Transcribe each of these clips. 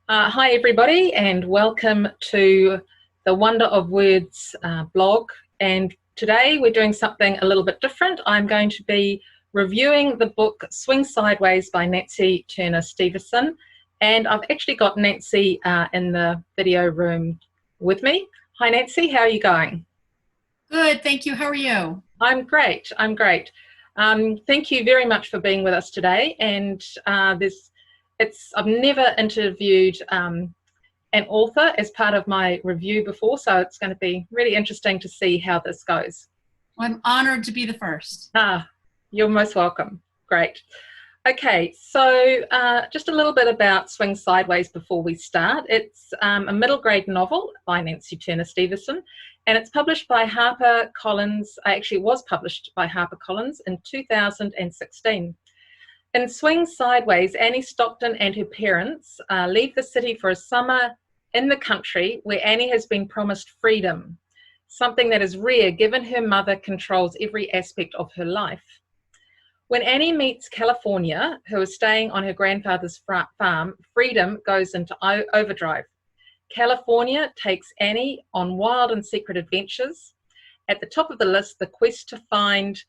Hi everybody, and welcome to the Wonder of Words blog. And today we're doing something a little bit different. I'm going to be reviewing the book Swing Sideways by Nanci Steveson. And I've actually got Nanci in the video room with me. Hi Nanci, how are you going? Good, thank you. How are you? I'm great. Thank you very much for being with us today. And I've never interviewed an author as part of my review before, so it's going to be really interesting to see how this goes. I'm honored to be the first. You're most welcome. Great. Okay, so just a little bit about Swing Sideways before we start. It's a middle grade novel by Nanci Steveson, and it's published by HarperCollins. Actually, it was published by HarperCollins in 2016. In Swing Sideways, Annie Stockton and her parents leave the city for a summer in the country where Annie has been promised freedom, something that is rare given her mother controls every aspect of her life. When Annie meets California, who is staying on her grandfather's farm, freedom goes into overdrive. California takes Annie on wild and secret adventures. At the top of the list, the quest to find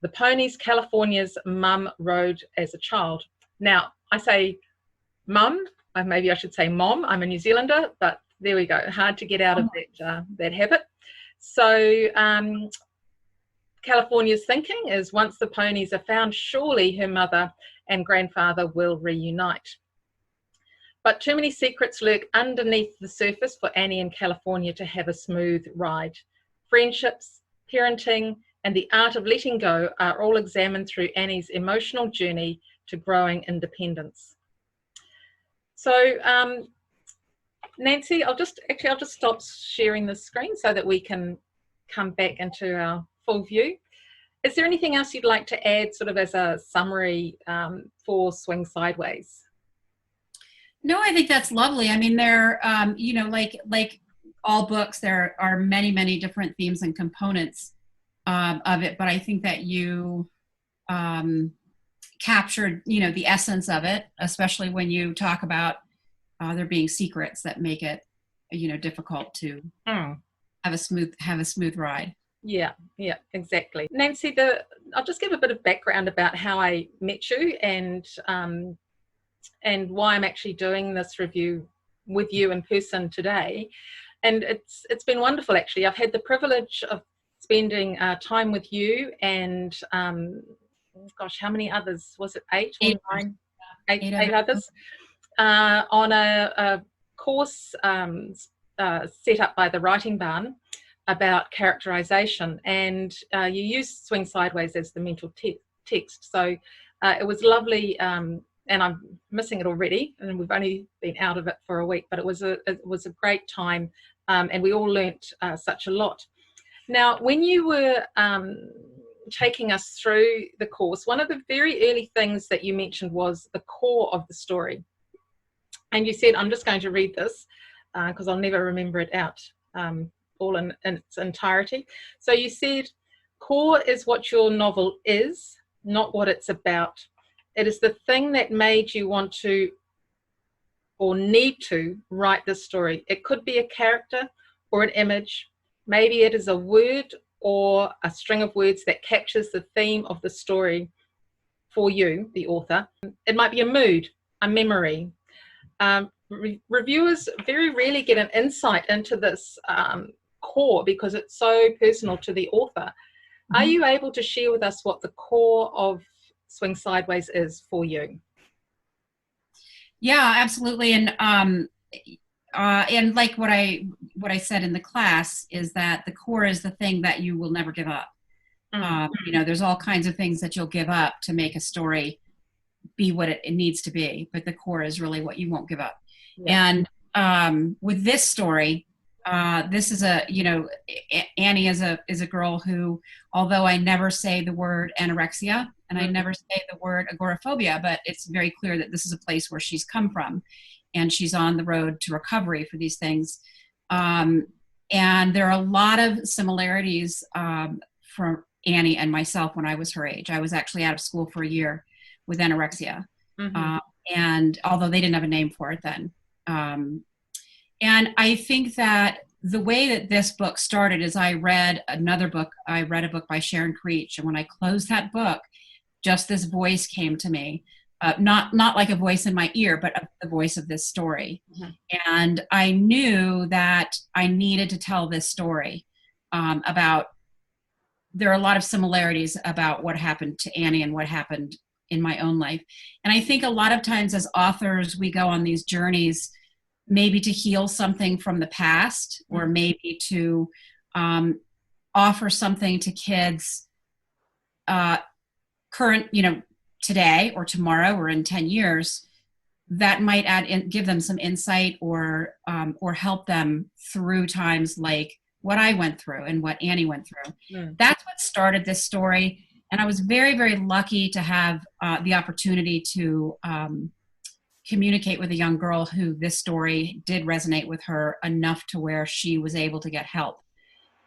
the ponies California's mum rode as a child. Now, I say mum, maybe I should say mom. I'm a New Zealander, but there we go. Hard to get out of that habit. So California's thinking is once the ponies are found, surely her mother and grandfather will reunite. But too many secrets lurk underneath the surface for Annie and California to have a smooth ride. Friendships, parenting, and the art of letting go are all examined through Annie's emotional journey to growing independence. So, Nanci, I'll just stop sharing the screen so that we can come back into our full view. Is there anything else you'd like to add sort of as a summary for Swing Sideways? No, I think that's lovely. I mean, there, like all books, there are many, many different themes and components of it, but I think that you captured, the essence of it, especially when you talk about there being secrets that make it, difficult to have a smooth ride. Yeah, exactly. Nanci, I'll just give a bit of background about how I met you and why I'm actually doing this review with you in person today. And it's been wonderful, actually. I've had the privilege of spending time with you and, gosh, how many others? Was it eight or nine? Eight others on a course set up by the Writing Barn about characterization, and you used Swing Sideways as the mental text. So it was lovely, and I'm missing it already, and we've only been out of it for a week, but it was a great time, and we all learnt such a lot. Now, when you were taking us through the course, one of the very early things that you mentioned was the core of the story. And you said, I'm just going to read this because I'll never remember it out all in its entirety. So you said, core is what your novel is, not what it's about. It is the thing that made you want to or need to write this story. It could be a character or an image. Maybe it is a word or a string of words that captures the theme of the story for you, the author. It might be a mood, a memory. Reviewers very rarely get an insight into this core because it's so personal to the author. Mm-hmm. Are you able to share with us what the core of Swing Sideways is for you? Yeah, absolutely. And like what I said in the class is that the core is the thing that you will never give up. Mm-hmm. There's all kinds of things that you'll give up to make a story be what it needs to be, but the core is really what you won't give up. Yeah. And with this story, this is Annie is a girl who, although I never say the word anorexia and I never say the word agoraphobia, but it's very clear that this is a place where she's come from and she's on the road to recovery for these things. And there are a lot of similarities from Annie and myself when I was her age. I was actually out of school for a year with anorexia. Mm-hmm. And although they didn't have a name for it then. And I think that the way that this book started is I read a book by Sharon Creech. And when I closed that book, just this voice came to me. Not like a voice in my ear, but the voice of this story. And I knew that I needed to tell this story about, there are a lot of similarities about what happened to Annie and what happened in my own life. And I think a lot of times as authors, we go on these journeys maybe to heal something from the past, or maybe to offer something to kids current, today or tomorrow or in 10 years, that might give them some insight or help them through times like what I went through and what Annie went through. That's what started this story. And I was very, very lucky to have the opportunity to communicate with a young girl who this story did resonate with her enough to where she was able to get help.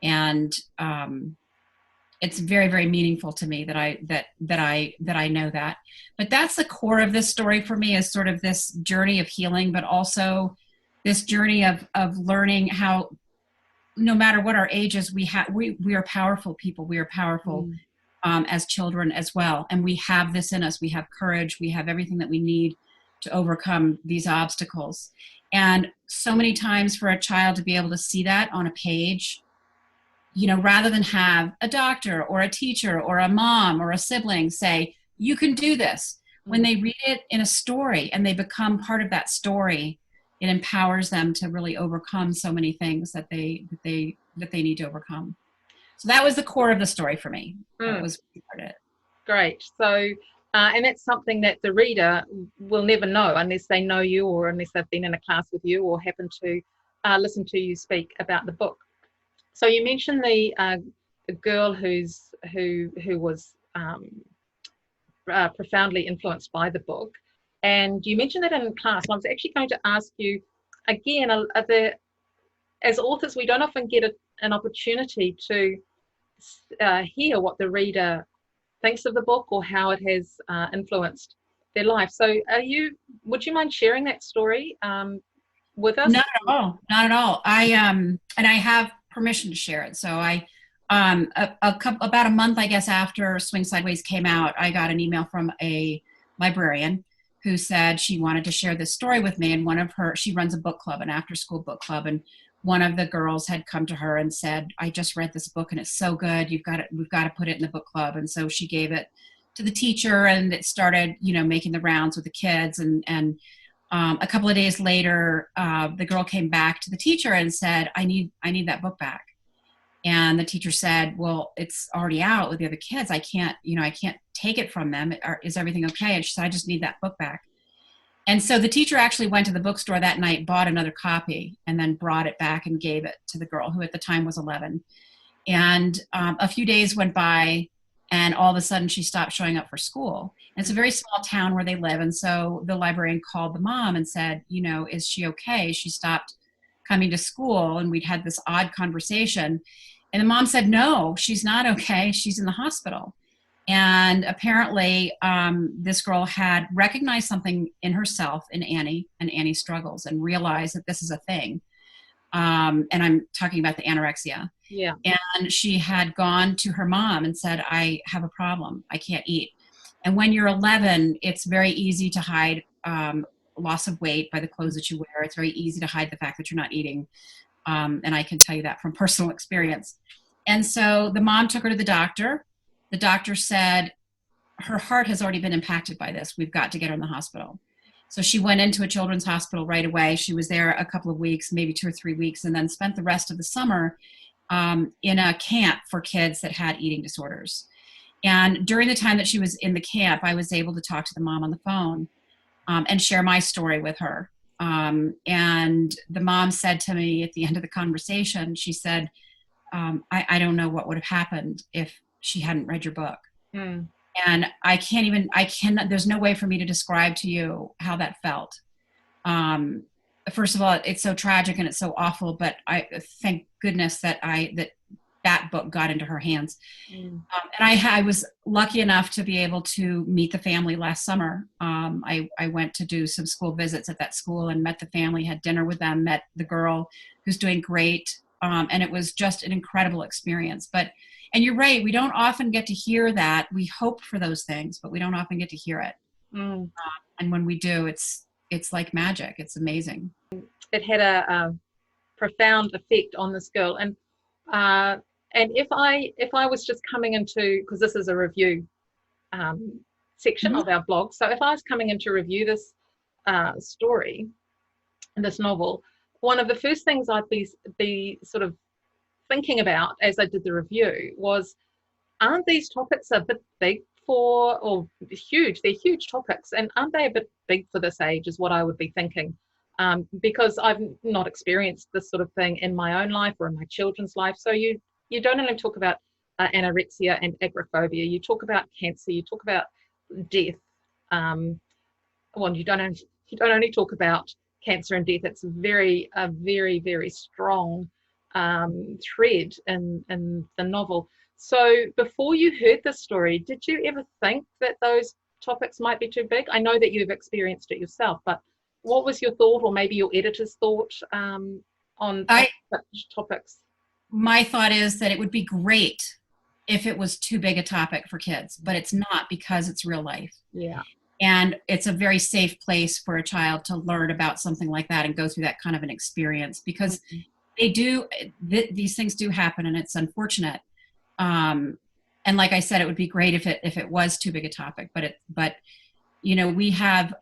And it's very, very meaningful to me that I know that. But that's the core of this story for me, is sort of this journey of healing, but also this journey of learning how, no matter what our ages, we are powerful people. We are powerful as children as well. And we have this in us. We have courage. We have everything that we need to overcome these obstacles. And so many times for a child to be able to see that on a page, rather than have a doctor or a teacher or a mom or a sibling say, you can do this, when they read it in a story and they become part of that story, it empowers them to really overcome so many things that they need to overcome. So that was the core of the story for me. That was part of it. Great. So, and that's something that the reader will never know unless they know you, or unless they've been in a class with you or happen to listen to you speak about the book. So you mentioned the girl who was profoundly influenced by the book, and you mentioned that in class. And I was actually going to ask you again, as authors, we don't often get an opportunity to hear what the reader thinks of the book or how it has influenced their life. So would you mind sharing that story with us? Not at all. Not at all. And I have permission to share it. So I, about a month, I guess, after Swing Sideways came out, I got an email from a librarian who said she wanted to share this story with me. And she runs a book club, an after-school book club. And one of the girls had come to her and said, I just read this book and it's so good. We've got to put it in the book club. And so she gave it to the teacher, and it started, making the rounds with the kids. And a couple of days later, the girl came back to the teacher and said, I need that book back. And the teacher said, well, it's already out with the other kids. I can't take it from them. Is everything okay? And she said, I just need that book back. And so the teacher actually went to the bookstore that night, bought another copy, and then brought it back and gave it to the girl, who at the time was 11. And a few days went by, and all of a sudden she stopped showing up for school. And it's a very small town where they live. And so the librarian called the mom and said, is she okay? She stopped coming to school. And we'd had this odd conversation. And the mom said, no, she's not okay. She's in the hospital. And apparently this girl had recognized something in herself, in Annie and Annie's struggles, and realized that this is a thing. And I'm talking about the anorexia. Yeah. And she had gone to her mom and said, I have a problem. I can't eat. And when you're 11, it's very easy to hide loss of weight by the clothes that you wear. It's very easy to hide the fact that you're not eating. And I can tell you that from personal experience. And so the mom took her to the doctor. The doctor said, her heart has already been impacted by this. We've got to get her in the hospital. So she went into a children's hospital right away. She was there a couple of weeks, maybe 2 or 3 weeks, and then spent the rest of the summer in a camp for kids that had eating disorders. And during the time that she was in the camp, I was able to talk to the mom on the phone and share my story with her. And the mom said to me at the end of the conversation, she said, I don't know what would have happened if she hadn't read your book. And there's no way for me to describe to you how that felt. First of all, it's so tragic and it's so awful, but I thank goodness that that book got into her hands. Mm. And I was lucky enough to be able to meet the family last summer. I went to do some school visits at that school and met the family, had dinner with them, met the girl who's doing great. And it was just an incredible experience. And you're right, we don't often get to hear that. We hope for those things, but we don't often get to hear it. Mm. And when we do, it's like magic. It's amazing. It had a profound effect on this girl. And if I was just coming into, because this is a review section Mm-hmm. of our blog, so if I was coming in to review this story, this novel, one of the first things I'd be sort of thinking about as I did the review was, aren't these topics a bit big for, or huge? They're huge topics, and aren't they a bit big for this age, is what I would be thinking. Because I've not experienced this sort of thing in my own life or in my children's life. So you don't only talk about anorexia and agoraphobia, you talk about cancer, you talk about death. Well, you don't only talk about cancer and death. It's a very, very strong thread in the novel. So before you heard this story, did you ever think that those topics might be too big? I know that you've experienced it yourself, but what was your thought, or maybe your editor's thought on such topics? My thought is that it would be great if it was too big a topic for kids, but it's not, because it's real life. Yeah. And it's a very safe place for a child to learn about something like that and go through that kind of an experience, because these things do happen, and it's unfortunate. And like I said, it would be great if it was too big a topic, but we have,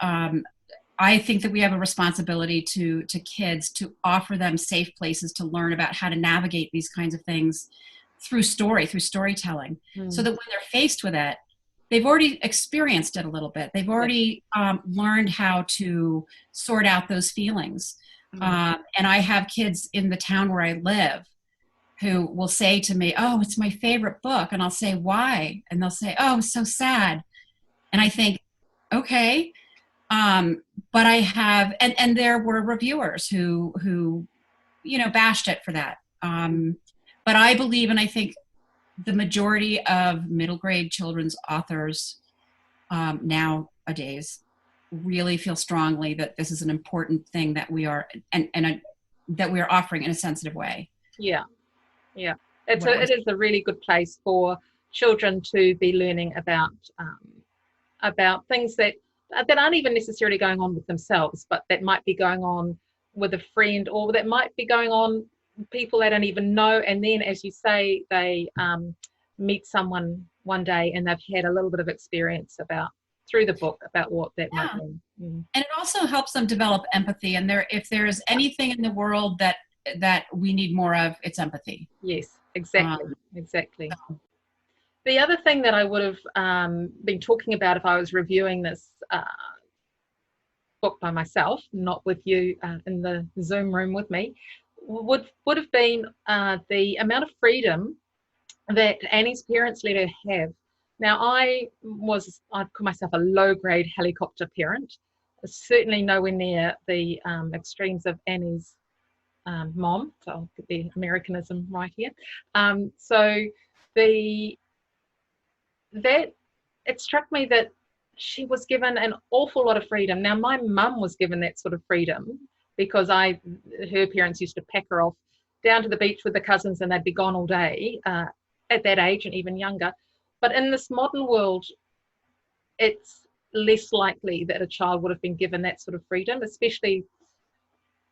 I think that we have a responsibility to kids to offer them safe places to learn about how to navigate these kinds of things through storytelling, so that when they're faced with it, they've already experienced it a little bit. They've already learned how to sort out those feelings. And I have kids in the town where I live who will say to me, "Oh, it's my favorite book." And I'll say, "Why?" And they'll say, "Oh, it's so sad." And I think, okay. But I have, and there were reviewers who bashed it for that. But I believe, and I think the majority of middle grade children's authors nowadays really feel strongly that this is an important thing that we are, that we are offering in a sensitive way. Yeah. It is a really good place for children to be learning about things that aren't even necessarily going on with themselves, but that might be going on with a friend, or that might be going on people they don't even know. And then, as you say, they meet someone one day and they've had a little bit of experience through the book about what that might mean. And it also helps them develop empathy. And if there is anything in the world that we need more of, it's empathy. Yes, exactly. The other thing that I would have been talking about if I was reviewing this book by myself, not with you in the Zoom room with me, would have been the amount of freedom that Annie's parents let her have. Now, I'd call myself a low-grade helicopter parent, certainly nowhere near the extremes of Annie's mom. So I'll get the Americanism right here. It struck me that she was given an awful lot of freedom. Now, my mum was given that sort of freedom because her parents used to pack her off down to the beach with the cousins, and they'd be gone all day at that age and even younger. But in this modern world, it's less likely that a child would have been given that sort of freedom, especially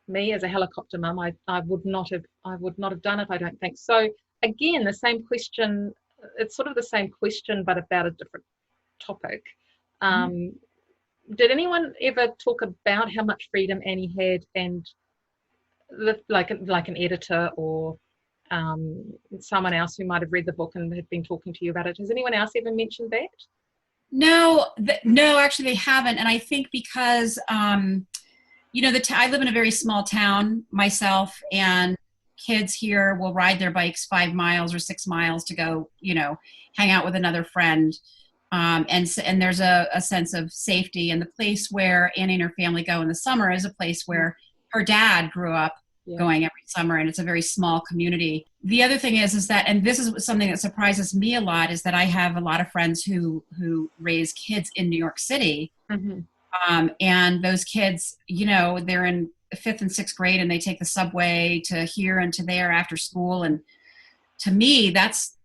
me as a helicopter mum. I would not have done it, I don't think. So again, the same question. It's sort of the same question, but about a different topic. Did anyone ever talk about how much freedom Annie had, and like an editor or someone else who might have read the book and had been talking to you about it? Has anyone else ever mentioned that? No, actually they haven't. And I think because, I live in a very small town myself, and kids here will ride their bikes 5 miles or 6 miles to go, hang out with another friend. And there's a sense of safety. And the place where Annie and her family go in the summer is a place where her dad grew up Yeah. going every summer, and it's a very small community. The other thing is that, and this is something that surprises me a lot, is that I have a lot of friends who raise kids in New York City. Mm-hmm. And those kids, you know, they're in fifth and sixth grade and they take the subway to here and to there after school. And to me, that's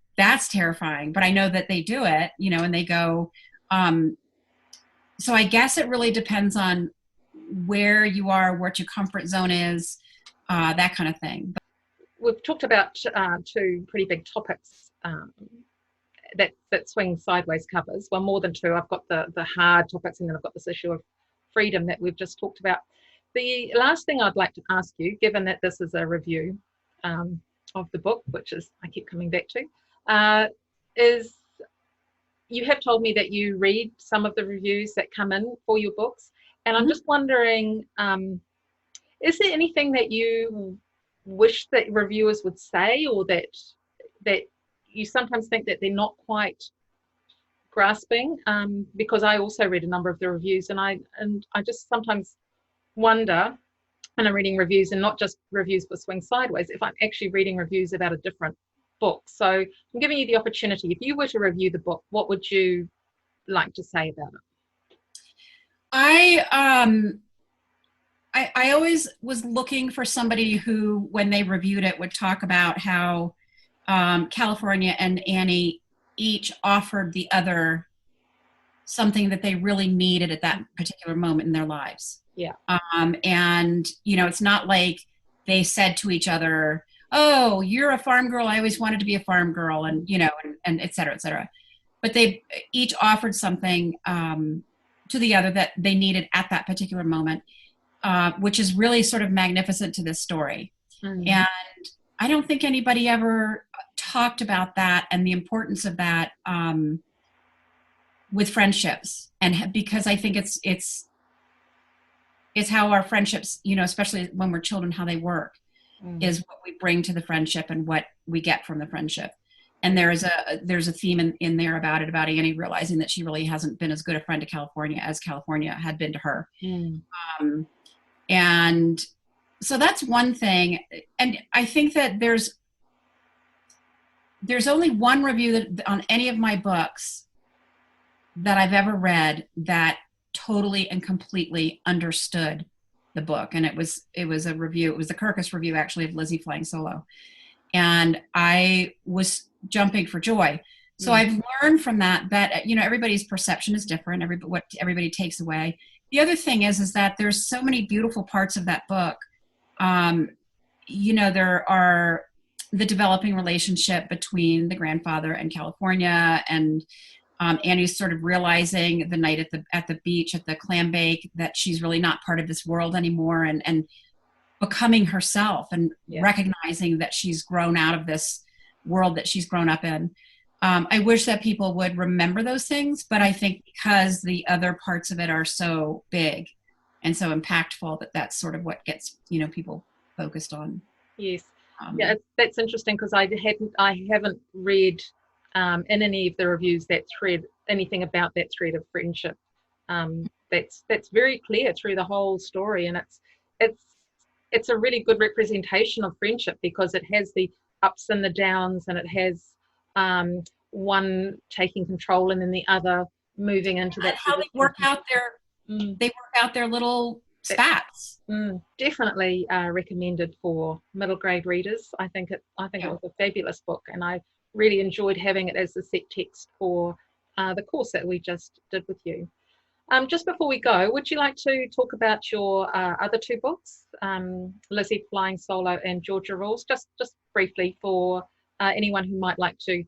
terrifying, but I know that they do it, you know, and they go. So I guess it really depends on where you are, what your comfort zone is, that kind of thing. We've talked about two pretty big topics that Swing Sideways covers. Well, more than two. I've got the hard topics, and then I've got this issue of freedom that we've just talked about. The last thing I'd like to ask you, given that this is a review of the book, which is I keep coming back to, is you have told me that you read some of the reviews that come in for your books, and I'm just wondering, is there anything that you wish that reviewers would say, or that you sometimes think that they're not quite grasping? Because I also read a number of the reviews, and I just sometimes wonder, when I'm reading reviews, and not just reviews for Swing Sideways, if I'm actually reading reviews about a different book. So I'm giving you the opportunity. If you were to review the book, what would you like to say about it? I always was looking for somebody who, when they reviewed it, would talk about how California and Annie each offered the other something that they really needed at that particular moment in their lives. Yeah. And, you know, it's not like they said to each other, oh, you're a farm girl, I always wanted to be a farm girl, and, you know, and et cetera, et cetera. But they each offered something to the other that they needed at that particular moment, which is really sort of magnificent to this story. Mm-hmm. And I don't think anybody ever talked about that and the importance of that with friendships. And because I think it's how our friendships, you know, especially when we're children, how they work, is what we bring to the friendship and what we get from the friendship. And there's a theme in there about Annie realizing that she really hasn't been as good a friend to California as California had been to her. And so that's one thing. And I think that there's only one review that on any of my books that I've ever read that totally and completely understood the book. And it was a review. It was the Kirkus review, actually, of Lizzie Flying Solo. And I was jumping for joy. So I've learned from that, you know, everybody's perception is different. What everybody takes away. The other thing is that there's so many beautiful parts of that book. You know, there are the developing relationship between the grandfather and California, and Annie's sort of realizing the night at the beach at the clam bake that she's really not part of this world anymore, and becoming herself, and recognizing that she's grown out of this world that she's grown up in. I wish that people would remember those things, but I think because the other parts of it are so big and so impactful, that's sort of what gets, you know, people focused on. Yes. Yeah, that's interesting, because I haven't read in any of the reviews anything about that thread of friendship. That's very clear through the whole story, and it's a really good representation of friendship, because it has the ups and the downs, and it has one taking control and then the other moving into that. How they work out their little spats. Definitely recommended for middle grade readers. I think it was a fabulous book, and I really enjoyed having it as the set text for the course that we just did with you. Just before we go, would you like to talk about your other two books, Lizzie Flying Solo and Georgia Rules, just briefly for anyone who might like to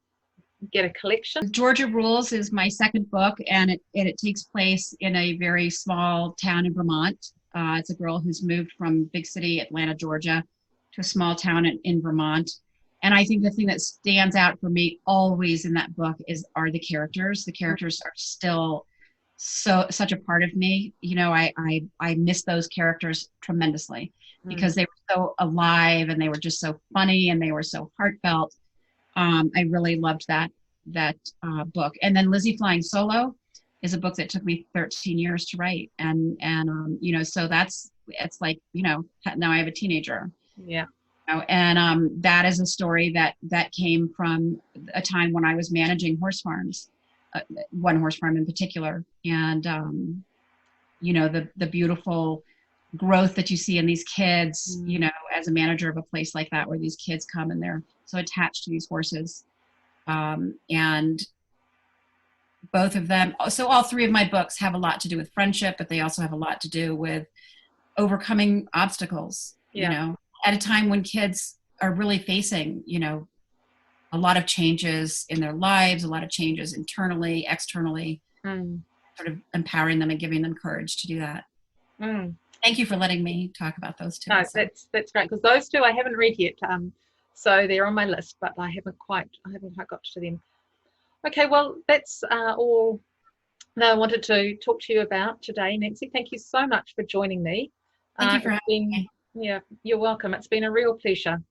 get a collection? Georgia Rules is my second book, and it takes place in a very small town in Vermont. It's a girl who's moved from big city Atlanta, Georgia, to a small town in Vermont. And I think the thing that stands out for me always in that book are the characters. The characters are still such a part of me. You know, I miss those characters tremendously, because they were so alive, and they were just so funny, and they were so heartfelt. I really loved that book. And then Lizzie Flying Solo is a book that took me 13 years to write, and you know, so it's like, you know, now I have a teenager. Yeah. And that is a story that came from a time when I was managing horse farms, one horse farm in particular, and the beautiful growth that you see in these kids, as a manager of a place like that, where these kids come and they're so attached to these horses, and both of them. So all three of my books have a lot to do with friendship, but they also have a lot to do with overcoming obstacles. At a time when kids are really facing, a lot of changes in their lives, a lot of changes internally, externally, sort of empowering them and giving them courage to do that. Thank you for letting me talk about those two. No, that's great, because those two I haven't read yet. So they're on my list, but I haven't quite got to them. Okay, well, that's all that I wanted to talk to you about today, Nanci. Thank you so much for joining me. Thank you for having me. Yeah, you're welcome. It's been a real pleasure.